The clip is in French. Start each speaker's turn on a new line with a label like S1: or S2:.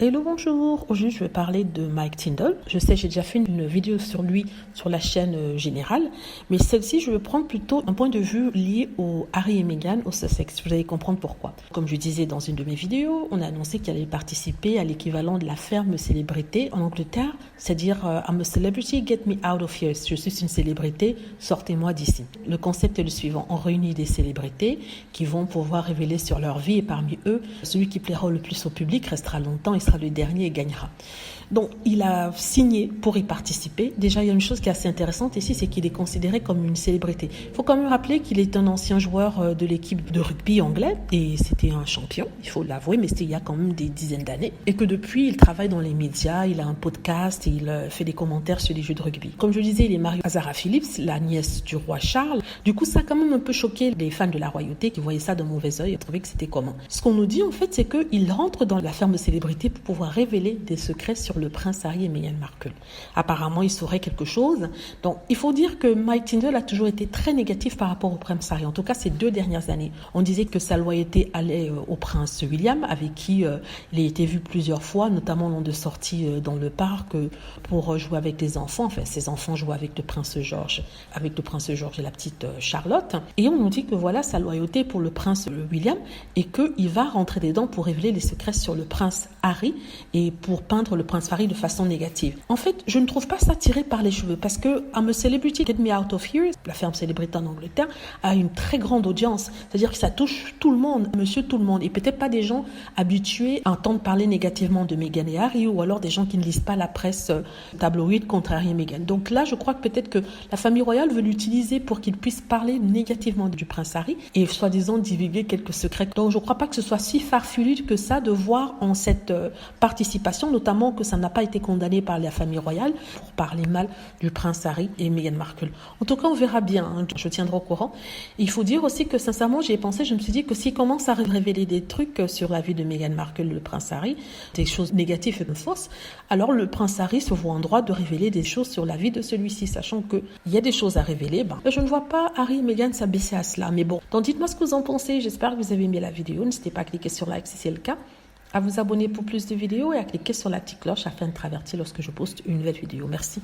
S1: Hello, bonjour. Aujourd'hui, je vais parler de Mike Tindall. Je sais, j'ai déjà fait une vidéo sur lui sur la chaîne générale, mais celle-ci, je vais prendre plutôt un point de vue lié au Harry et Meghan au Sussex. Vous allez comprendre pourquoi. Comme je disais dans une de mes vidéos, on a annoncé qu'il allait participer à l'équivalent de la ferme célébrité en Angleterre, c'est-à-dire I'm a celebrity, get me out of here. Je suis une célébrité, sortez-moi d'ici. Le concept est le suivant. On réunit des célébrités qui vont pouvoir révéler sur leur vie et parmi eux, celui qui plaira le plus au public restera longtemps et sera le dernier et gagnera. Donc, il a signé pour y participer. Déjà, il y a une chose qui est assez intéressante ici, c'est qu'il est considéré comme une célébrité. Il faut quand même rappeler qu'il est un ancien joueur de l'équipe de rugby anglais et c'était un champion, il faut l'avouer, mais c'était il y a quand même des dizaines d'années. Et que depuis, il travaille dans les médias, il a un podcast et il fait des commentaires sur les jeux de rugby. Comme je le disais, il est marié à Zara Phillips, la nièce du roi Charles. Du coup, ça a quand même un peu choqué les fans de la royauté qui voyaient ça d'un mauvais œil et trouvaient que c'était comment. Ce qu'on nous dit, en fait, c'est qu'il rentre dans la ferme de célébrité pour pouvoir révéler des secrets sur le prince Harry et Meghan Markle. Apparemment, il saurait quelque chose. Donc, il faut dire que Mike Tindall a toujours été très négatif par rapport au prince Harry. En tout cas, ces 2 dernières années. On disait que sa loyauté allait au prince William, avec qui il a été vu plusieurs fois, notamment lors de sorties dans le parc pour jouer avec les enfants. Enfin, ses enfants jouaient avec le prince George et la petite Charlotte. Et on nous dit que voilà sa loyauté pour le prince William et qu'il va rentrer dedans pour révéler les secrets sur le prince Harry et pour peindre le prince Harry de façon négative. En fait, je ne trouve pas ça tiré par les cheveux parce que I'm a celebrity, get me out of here, la ferme célébrité en Angleterre, a une très grande audience. C'est-à-dire que ça touche tout le monde, monsieur tout le monde. Et peut-être pas des gens habitués à entendre parler négativement de Meghan et Harry ou alors des gens qui ne lisent pas la presse tabloïde contre Harry et Meghan. Donc là, je crois que peut-être que la famille royale veut l'utiliser pour qu'il puisse parler négativement du prince Harry et soi-disant divulguer quelques secrets. Donc je ne crois pas que ce soit si farfelu que ça de voir en cette participation, notamment que ça n'a pas été condamné par la famille royale pour parler mal du prince Harry et Meghan Markle. En tout cas, on verra bien, hein, je tiendrai au courant. Il faut dire aussi que sincèrement, j'y ai pensé, je me suis dit que s'il commence à révéler des trucs sur la vie de Meghan Markle, le prince Harry, des choses négatives et fausses, alors le prince Harry se voit en droit de révéler des choses sur la vie de celui-ci, sachant qu'il y a des choses à révéler. Je ne vois pas Harry et Meghan s'abaisser à cela, mais bon. Donc dites-moi ce que vous en pensez, j'espère que vous avez aimé la vidéo, n'hésitez pas à cliquer sur like si c'est le cas, à vous abonner pour plus de vidéos et à cliquer sur la petite cloche afin de traverser lorsque je poste une nouvelle vidéo. Merci.